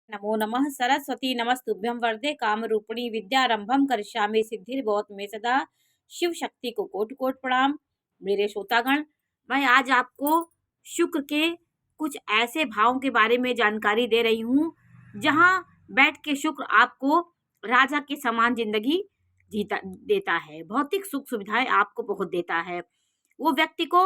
नमो नमः सरस्वती नमस्तुभ्यं वरदे कामरूपिणी विद्यारंभम करिष्यामि सिद्धिर्भवतु मे सदा। शिव शक्ति को कोटि कोटि प्रणाम। मेरे श्रोतागण, मैं आज आपको शुक्र के कुछ ऐसे भावों के बारे में जानकारी दे रही हूँ जहाँ बैठ के शुक्र आपको राजा के समान जिंदगी जीता देता है, भौतिक सुख सुविधाएं आपको बहुत देता है। वो व्यक्ति को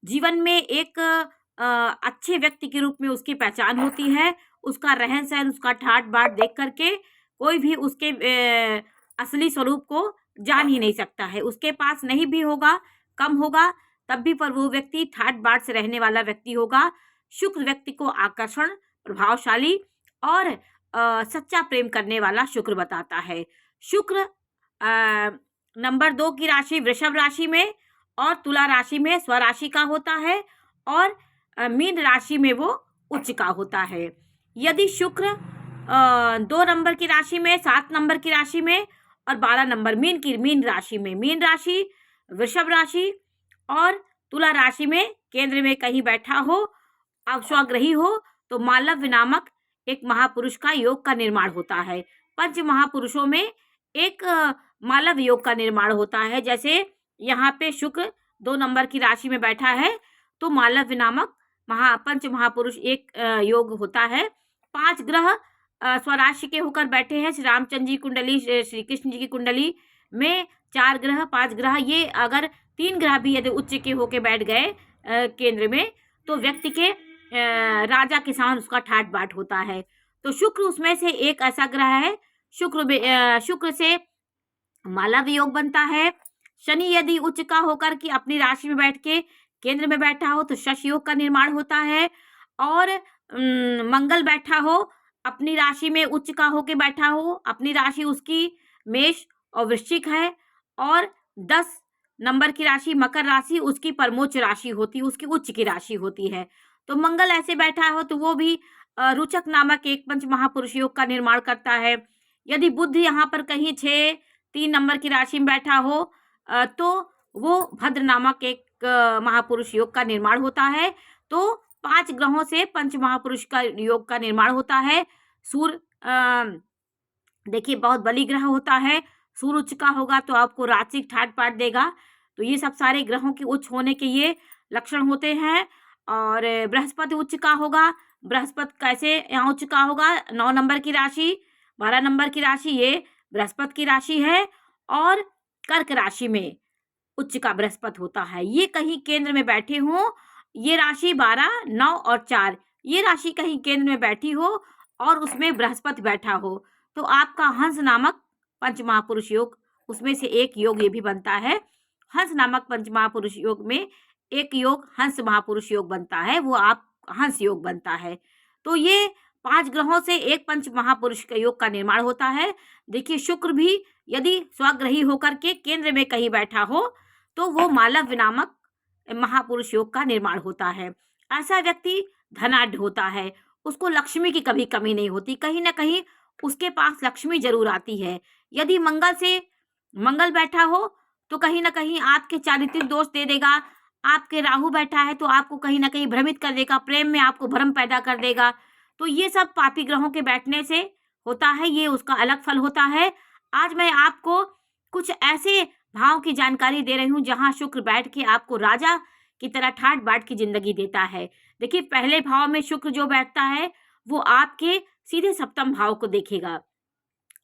जीवन में एक अच्छे व्यक्ति के रूप में उसकी पहचान होती है। उसका रहन सहन, उसका ठाट बाट देख करके कोई भी उसके असली स्वरूप को जान ही नहीं सकता है। उसके पास नहीं भी होगा, कम होगा, तब भी पर वो व्यक्ति ठाट बाट से रहने वाला व्यक्ति होगा। शुक्र व्यक्ति को आकर्षण, प्रभावशाली और सच्चा प्रेम करने वाला शुक्र बताता है। शुक्र नंबर 2 की राशि वृषभ राशि में और तुला राशि में स्वराशि का होता है और मीन राशि में वो उच्च का होता है। यदि शुक्र 2 नंबर की राशि में, 7 नंबर की राशि में और 12 नंबर मीन राशि में, मीन राशि, वृषभ राशि और तुला राशि में केंद्र में कहीं बैठा हो, अश्वग्रही हो, तो मालव्य नामक एक महापुरुष का योग का निर्माण होता है। पंच महापुरुषों में एक मालव्य योग का निर्माण होता है। जैसे यहाँ पे शुक्र 2 नंबर की राशि में बैठा है तो मालव्य नामक पंच महापुरुष एक योग होता है। 5 ग्रह स्वराशि के होकर बैठे हैं। श्री रामचंद्र जी कुंडली, श्री कृष्ण जी की कुंडली में 4 ग्रह, 5 ग्रह, ये अगर 3 ग्रह भी यदि उच्च के होके बैठ गए केंद्र में तो व्यक्ति के राजा के समान उसका ठाट बाट होता है। तो शुक्र उसमें से एक ऐसा ग्रह है। शुक्र से मालव्य योग बनता है। शनि यदि उच्च का होकर के अपनी राशि में बैठ के केंद्र में बैठा हो तो शश योग का निर्माण होता है। और मंगल बैठा हो अपनी राशि में, उच्च का होके बैठा हो, अपनी राशि उसकी मेष और वृश्चिक है और 10 नंबर की राशि मकर राशि उसकी परमोच्च राशि होती है, उसकी उच्च की राशि होती है। तो मंगल ऐसे बैठा हो तो वो भी रुचक नामक एक पंच महापुरुष योग का निर्माण करता है। यदि बुध यहाँ पर कहीं 6, 3 नंबर की राशि में बैठा हो तो वो भद्र नामक एक महापुरुष योग का निर्माण होता है। तो 5 ग्रहों से पंच महापुरुष का योग का निर्माण होता है। सूर्य देखिए बहुत बली ग्रह होता है। सूर्य उच्च का होगा तो आपको राजसिक ठाट बाट देगा। तो ये सब सारे ग्रहों के उच्च होने के ये लक्षण होते हैं। और बृहस्पति उच्च का होगा। बृहस्पति कैसे यहाँ उच्च का होगा? 9 नंबर की राशि, 12 नंबर की राशि, ये बृहस्पति की राशि है और कर्क राशि में उच्च का बृहस्पति होता है। ये कहीं केंद्र में बैठे हों, ये राशि 12, 9 और 4, ये राशि कहीं केंद्र में बैठी हो और उसमें बृहस्पति बैठा हो तो आपका हंस नामक पंच महापुरुष योग, उसमें से एक योग ये भी बनता है। हंस नामक पंच महापुरुष योग में एक योग हंस महापुरुष योग बनता है, वो आप हंस योग बनता है। तो ये 5 ग्रहों से एक पंच महापुरुष का योग का निर्माण होता है। देखिए शुक्र भी यदि स्वग्रही होकर के केंद्र में कहीं बैठा हो तो वो मालव्य नामक महापुरुष योग का निर्माण होता है। ऐसा व्यक्ति धनाढ्य होता है, उसको लक्ष्मी की कभी कमी नहीं होती, कहीं ना कहीं उसके पास लक्ष्मी जरूर आती है। यदि मंगल बैठा हो तो कहीं ना कहीं आपके चारित्रिक दोष दे देगा। आपके राहु बैठा है तो आपको कहीं ना कहीं भ्रमित कर देगा, प्रेम में आपको भ्रम पैदा कर देगा। तो ये सब पापी ग्रहों के बैठने से होता है, ये उसका अलग फल होता है। आज मैं आपको कुछ ऐसे भाव की जानकारी दे रही हूँ जहाँ शुक्र बैठ के आपको राजा की तरह ठाट बाट की जिंदगी देता है। देखिए पहले भाव में शुक्र जो बैठता है वो आपके सीधे सप्तम भाव को देखेगा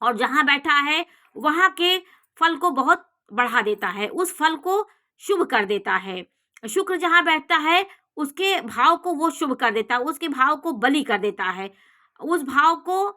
और जहाँ बैठा है वहाँ के फल को बहुत बढ़ा देता है, उस फल को शुभ कर देता है। शुक्र जहाँ बैठता है उसके भाव को वो शुभ कर देता है, उसके भाव को बली कर देता है, उस भाव को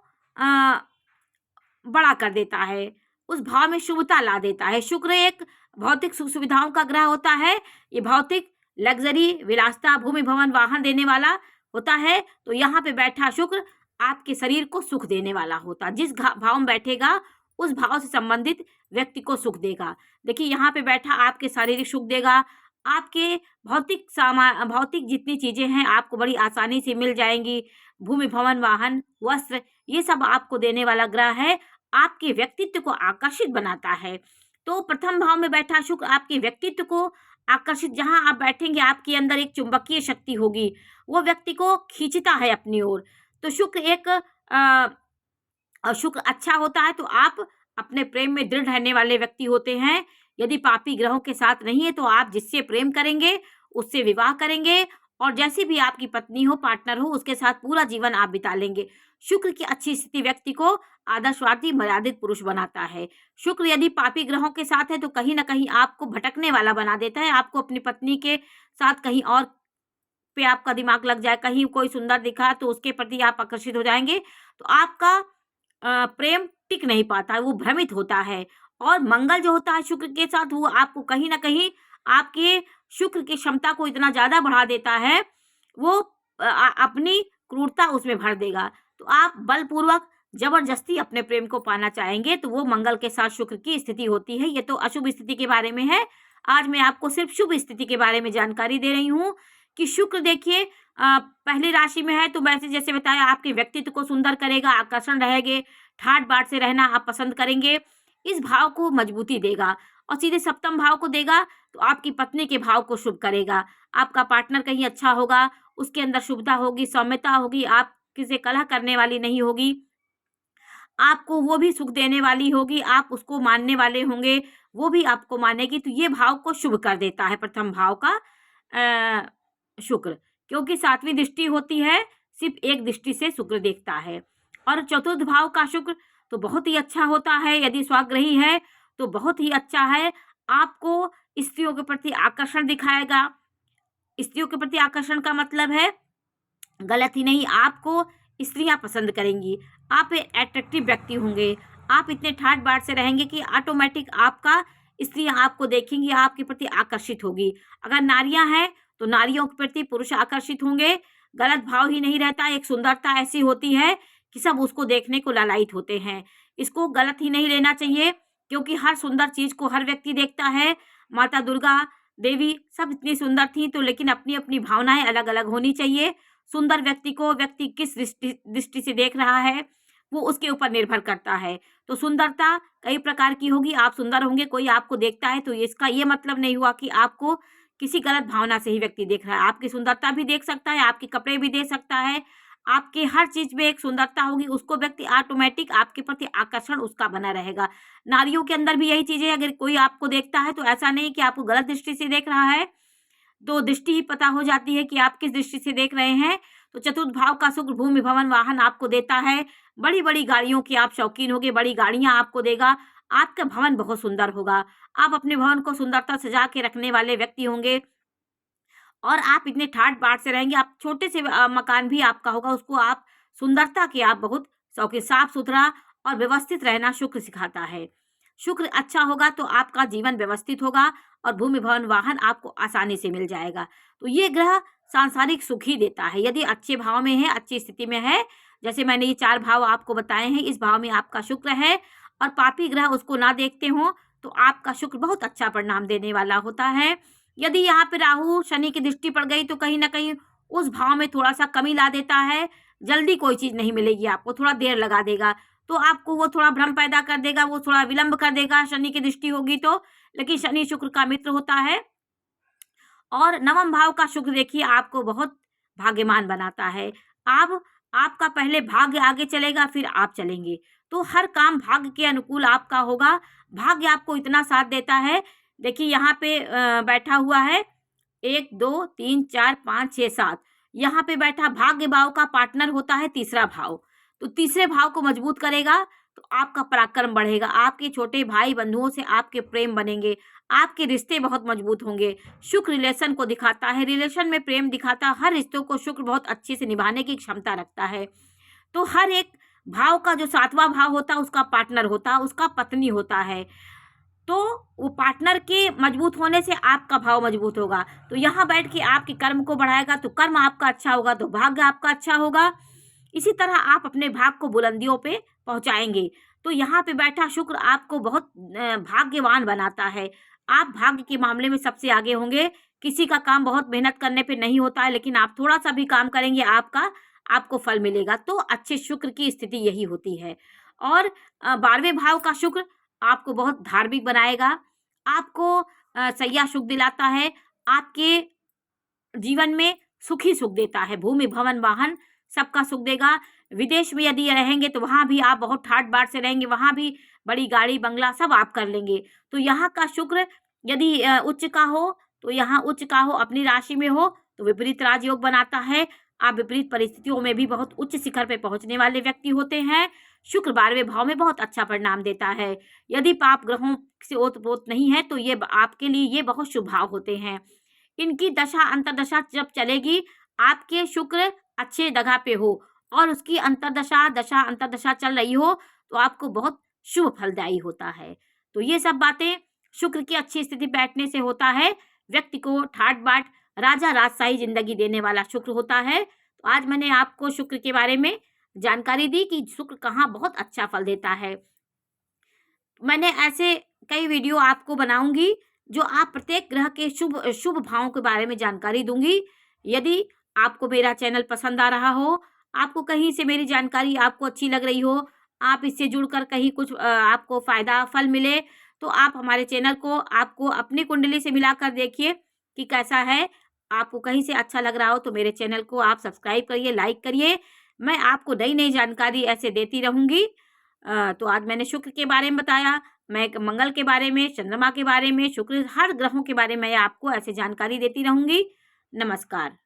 बड़ा कर देता है, उस भाव में शुभता ला देता है। शुक्र एक भौतिक सुख सुविधाओं का ग्रह होता है। ये भौतिक लग्जरी, विलासता, भूमि, भवन, वाहन देने वाला होता है। तो यहाँ पे बैठा शुक्र आपके शरीर को सुख देने वाला होता है। जिस भाव में बैठेगा उस भाव से संबंधित व्यक्ति को सुख देगा। देखिए यहाँ पे बैठा आपके शारीरिक सुख देगा, आपके भौतिक जितनी चीजें हैं आपको बड़ी आसानी से मिल जाएंगी। भूमि, भवन, वाहन, वस्त्र, ये सब आपको देने वाला ग्रह है। आपके व्यक्तित्व को आकर्षित बनाता है। तो प्रथम भाव में बैठा शुक्र आपके व्यक्तित्व को आकर्षित, जहां आप बैठेंगे आपके अंदर एक चुंबकीय शक्ति होगी, वो व्यक्ति को खींचता है अपनी ओर। तो शुक्र एक शुक्र अच्छा होता है तो आप अपने प्रेम में दृढ़ रहने वाले व्यक्ति होते हैं। यदि पापी ग्रहों के साथ नहीं है तो आप जिससे प्रेम करेंगे उससे विवाह करेंगे और जैसी भी आपकी पत्नी हो, पार्टनर हो, उसके साथ पूरा जीवन आप बिता लेंगे। शुक्र की अच्छी स्थिति व्यक्ति को आदर्शवादी मर्यादित पुरुष बनाता है। शुक्र यदि पापी ग्रहों के साथ है तो कहीं ना कहीं आपको भटकने वाला बना देता है। आपको अपनी पत्नी के साथ कहीं और पे आपका दिमाग लग जाए, कहीं कोई सुंदर दिखा तो उसके प्रति आप आकर्षित हो जाएंगे, तो आपका प्रेम टिक नहीं पाता है, वो भ्रमित होता है। और मंगल जो होता है शुक्र के साथ, वो आपको कहीं ना कहीं आपके शुक्र की क्षमता को इतना ज़्यादा बढ़ा देता है, वो अपनी क्रूरता उसमें भर देगा। तो आप बलपूर्वक जबरदस्ती अपने प्रेम को पाना चाहेंगे तो वो मंगल के साथ शुक्र की स्थिति होती है। ये तो अशुभ स्थिति के बारे में है। आज मैं आपको सिर्फ शुभ स्थिति के बारे में जानकारी दे रही हूँ कि शुक्र देखिए पहली राशि में है तो वैसे जैसे बताया आपके व्यक्तित्व को सुंदर करेगा, आकर्षण रहेंगे, ठाट बाट से रहना आप पसंद करेंगे, इस भाव को मजबूती देगा। और सीधे सप्तम भाव को देगा तो आपकी पत्नी के भाव को शुभ करेगा। आपका पार्टनर कहीं अच्छा होगा, उसके अंदर शुभता होगी, सौम्यता होगी, आप किसी कलह करने वाली नहीं होगी, आपको वो भी सुख देने वाली होगी, आप उसको मानने वाले होंगे, वो भी आपको मानेगी। तो ये भाव को शुभ कर देता है प्रथम भाव का शुक्र, क्योंकि सातवीं दृष्टि होती है, सिर्फ एक दृष्टि से शुक्र देखता है। और चतुर्थ भाव का शुक्र तो बहुत ही अच्छा होता है, यदि स्वाग्रही है तो बहुत ही अच्छा है। आपको स्त्रियों के प्रति आकर्षण दिखाएगा। स्त्रियों के प्रति आकर्षण का मतलब है गलत ही नहीं, आपको स्त्रियां पसंद करेंगी, आप एक अट्रैक्टिव व्यक्ति होंगे, आप इतने ठाट बाट से रहेंगे कि ऑटोमेटिक आपका स्त्रियां आपको देखेंगी, आपके प्रति आकर्षित होगी। अगर नारियां हैं तो नारियों के प्रति पुरुष आकर्षित होंगे। गलत भाव ही नहीं रहता, एक सुंदरता ऐसी होती है कि सब उसको देखने को लालायित होते हैं। इसको गलत ही नहीं लेना चाहिए, क्योंकि हर सुंदर चीज को हर व्यक्ति देखता है। माता दुर्गा देवी सब इतनी सुंदर थी, तो लेकिन अपनी अपनी भावनाएं अलग अलग होनी चाहिए। सुंदर व्यक्ति को व्यक्ति किस दृष्टि से देख रहा है वो उसके ऊपर निर्भर करता है। तो सुंदरता कई प्रकार की होगी, आप सुंदर होंगे, कोई आपको देखता है तो इसका ये मतलब नहीं हुआ कि आपको किसी गलत भावना से ही व्यक्ति देख रहा है। आपकी सुंदरता भी देख सकता है, आपके कपड़े भी देख सकता है, आपके हर चीज में एक सुंदरता होगी, उसको व्यक्ति ऑटोमेटिक आपके प्रति आकर्षण उसका बना रहेगा। नारियों के अंदर भी यही चीज है, अगर कोई आपको देखता है तो ऐसा नहीं कि आपको गलत दृष्टि से देख रहा है, तो दृष्टि ही पता हो जाती है कि आप किस दृष्टि से देख रहे हैं। तो चतुर्थ भाव का शुक्र भूमि भवन वाहन आपको देता है। बड़ी बड़ी गाड़ियों की आप शौकीन होंगे, बड़ी गाड़ियां आपको देगा, आपका भवन बहुत सुंदर होगा, आप अपने भवन को सुंदरता सजा के रखने वाले व्यक्ति होंगे और आप इतने ठाट बाट से रहेंगे। आप छोटे से मकान भी आपका होगा, उसको आप सुंदरता के आप बहुत शौकीन, साफ सुथरा और व्यवस्थित रहना शुक्र सिखाता है। शुक्र अच्छा होगा तो आपका जीवन व्यवस्थित होगा और भूमि भवन वाहन आपको आसानी से मिल जाएगा। तो ये ग्रह सांसारिक सुख ही देता है यदि अच्छे भाव में है, अच्छी स्थिति में है। जैसे मैंने ये 4 भाव आपको बताए हैं, इस भाव में आपका शुक्र है और पापी ग्रह उसको ना देखते हो तो आपका शुक्र बहुत अच्छा परिणाम देने वाला होता है। यदि यहाँ पे राहु शनि की दृष्टि पड़ गई तो कहीं ना कहीं उस भाव में थोड़ा सा कमी ला देता है, जल्दी कोई चीज नहीं मिलेगी आपको, थोड़ा देर लगा देगा, तो आपको वो थोड़ा भ्रम पैदा कर देगा, वो थोड़ा विलंब कर देगा। शनि की दृष्टि होगी तो, लेकिन शनि शुक्र का मित्र होता है। और नवम भाव का शुक्र देखिए आपको बहुत भाग्यमान बनाता है। आपका पहले भाग्य आगे चलेगा, फिर आप चलेंगे, तो हर काम भाग्य के अनुकूल आपका होगा। भाग्य आपको इतना साथ देता है। देखिए यहाँ पे बैठा हुआ है 1 2 3 4 5 6 7, यहाँ पे बैठा भाग्य भाव का पार्टनर होता है तीसरा भाव, तो तीसरे भाव को मजबूत करेगा तो आपका पराक्रम बढ़ेगा, आपके छोटे भाई बंधुओं से आपके प्रेम बनेंगे, आपके रिश्ते बहुत मजबूत होंगे। शुक्र रिलेशन को दिखाता है, रिलेशन में प्रेम दिखाता है, हर रिश्तों को शुक्र बहुत अच्छे से निभाने की क्षमता रखता है। तो हर एक भाव का जो 7वां भाव होता है उसका पार्टनर होता है, उसका पत्नी होता है, तो वो पार्टनर के मजबूत होने से आपका भाव मजबूत होगा। तो यहाँ बैठ के आपके कर्म को बढ़ाएगा, तो कर्म आपका अच्छा होगा तो भाग्य आपका अच्छा होगा। इसी तरह आप अपने भाग को बुलंदियों पे पहुंचाएंगे। तो यहाँ पे बैठा शुक्र आपको बहुत भाग्यवान बनाता है। आप भाग्य के मामले में सबसे आगे होंगे। किसी का काम बहुत मेहनत करने पे नहीं होता है, लेकिन आप थोड़ा सा भी काम करेंगे आपको फल मिलेगा। तो अच्छे शुक्र की स्थिति यही होती है। और 12वें भाव का शुक्र आपको बहुत धार्मिक बनाएगा, आपको सैया सुख दिलाता है, आपके जीवन में सुख ही सुख देता है। भूमि भवन वाहन सबका सुख देगा। विदेश में यदि रहेंगे तो वहाँ भी आप बहुत ठाट बाट से रहेंगे, वहाँ भी बड़ी गाड़ी बंगला सब आप कर लेंगे। तो यहाँ का शुक्र यदि उच्च का हो तो यहाँ उच्च का हो, अपनी राशि में हो तो विपरीत राजयोग बनाता है। आप विपरीत परिस्थितियों में भी बहुत उच्च शिखर पे पहुंचने वाले व्यक्ति होते हैं। शुक्र 12वें भाव में बहुत अच्छा परिणाम देता है। यदि पाप ग्रहों से ओतप्रोत नहीं है तो ये आपके लिए ये बहुत शुभ भाव होते हैं। इनकी दशा अंतर्दशा जब चलेगी, आपके शुक्र अच्छे जगह पे हो और उसकी अंतर्दशा दशा अंतर्दशा चल रही हो तो आपको बहुत शुभ फलदायी होता है। तो ये सब बातें शुक्र की अच्छी स्थिति बैठने से होता है। व्यक्ति को ठाट बाट राजा राजशाही जिंदगी देने वाला शुक्र होता है। तो आज मैंने आपको शुक्र के बारे में जानकारी दी कि शुक्र कहाँ बहुत अच्छा फल देता है। मैंने ऐसे कई वीडियो आपको बनाऊंगी जो आप प्रत्येक ग्रह के शुभ शुभ भावों के बारे में जानकारी दूंगी। यदि आपको मेरा चैनल पसंद आ रहा हो, आपको कहीं से मेरी जानकारी आपको अच्छी लग रही हो, आप इससे जुड़कर कहीं कुछ आपको फायदा फल मिले तो आप हमारे चैनल को आपको अपनी कुंडली से मिलाकर देखिए कि कैसा है। आपको कहीं से अच्छा लग रहा हो तो मेरे चैनल को आप सब्सक्राइब करिए, लाइक करिए। मैं आपको नई नई जानकारी ऐसे देती रहूंगी। तो आज मैंने शुक्र के बारे में बताया, मैं मंगल के बारे में, चंद्रमा के बारे में, शुक्र हर ग्रहों के बारे में आपको ऐसे जानकारी देती रहूंगी। नमस्कार।